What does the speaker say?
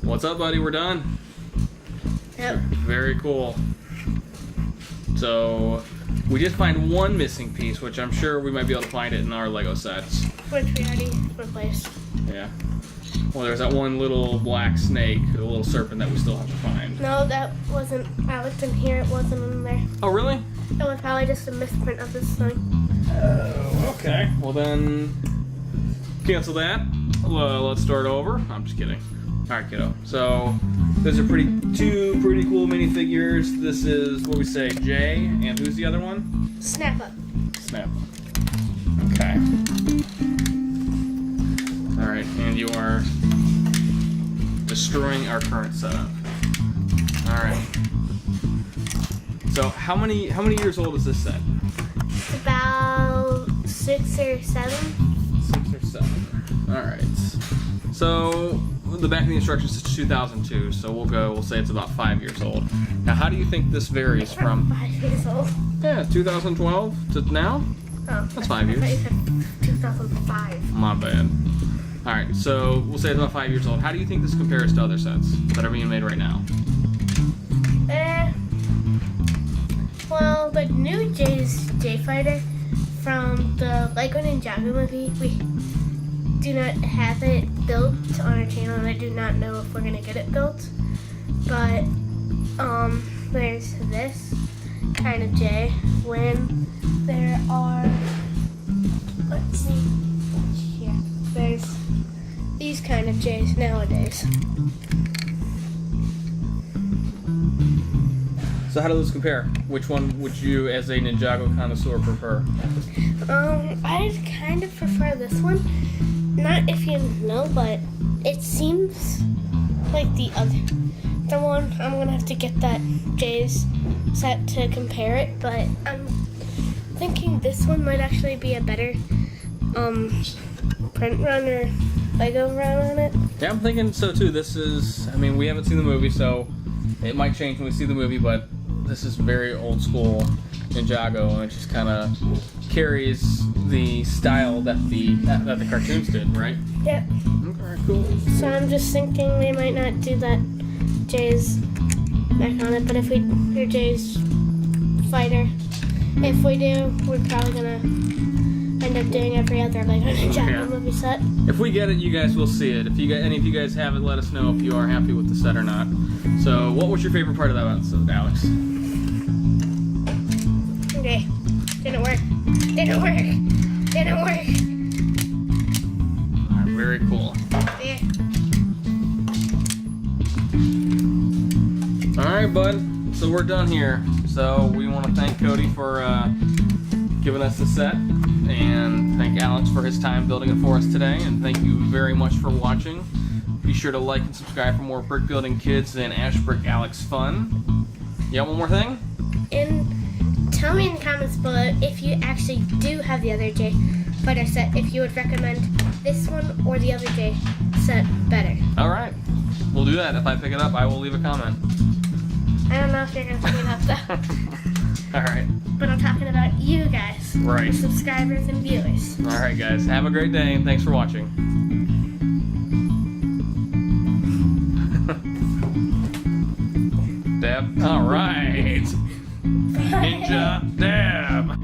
What's up, buddy? We're done. Yep. Very cool. So we did find one missing piece, which I'm sure we might be able to find it in our Lego sets. Which we already replaced. Yeah. Well, there's that one little black snake, a little serpent that we still have to find. No, that wasn't. I looked in here. It wasn't in there. Oh, really? It was probably just a misprint of this thing. Oh, okay. Well, then cancel that. Let's start over. I'm just kidding. All right, kiddo. So those are two pretty cool minifigures. This is what we say, Jay, and who's the other one? Snappa. Snappa. Okay. All right, and you are destroying our current setup. All right. So how many years old is this set? About 6 or 7. 6 or 7. All right. So the back of the instructions is 2002. So we'll say it's about 5 years old. Now, how do you think this varies from? 5 years old. Yeah, 2012 to now. Oh, That's 5 years. I thought you said 2005. My bad. All right. So we'll say it's about 5 years old. How do you think this compares to other sets that are being made right now? Well, the new J Fighter from the Lego Ninjago movie, we do not have it built on our channel, and I do not know if we're gonna get it built. But there's this kind of J. When there are, let's see, here, there's these kind of J's nowadays. So how do those compare? Which one would you, as a Ninjago connoisseur, prefer? I kind of prefer this one. Not if you know, but it seems like the other one. I'm gonna have to get that J's set to compare it, but I'm thinking this one might actually be a better print run or Lego run on it. Yeah, I'm thinking so too. This is, I mean, we haven't seen the movie, so it might change when we see the movie, but this is very old school Ninjago, and it just kind of carries the style that the cartoons did, right? Yep. Okay, cool. So I'm just thinking we might not do that J's back on it, but if we do J's Fighter, if we do, we're probably gonna end up doing every other Lego Ninjago movie set. If we get it, you guys will see it. If any of you guys have it, let us know if you are happy with the set or not. So, what was your favorite part of that episode, Alex? Okay, didn't work. Didn't work. Didn't work. All right, very cool. Yeah. All right, bud. So we're done here. So we want to thank Cody for giving us the set, and thank Alex for his time building it for us today, and thank you very much for watching. Be sure to like and subscribe for more brick building kids and Ash Brick Alex fun. You got one more thing? And tell me in the comments below if you actually do have the other J Fighter set, if you would recommend this one or the other J set better. All right, we'll do that. If I pick it up, I will leave a comment. I don't know if you're going to pick it up though. All right. But I'm talking about you guys. Right. The subscribers and viewers. All right, guys. Have a great day, and thanks for watching. Dab. All right. Ninja dab.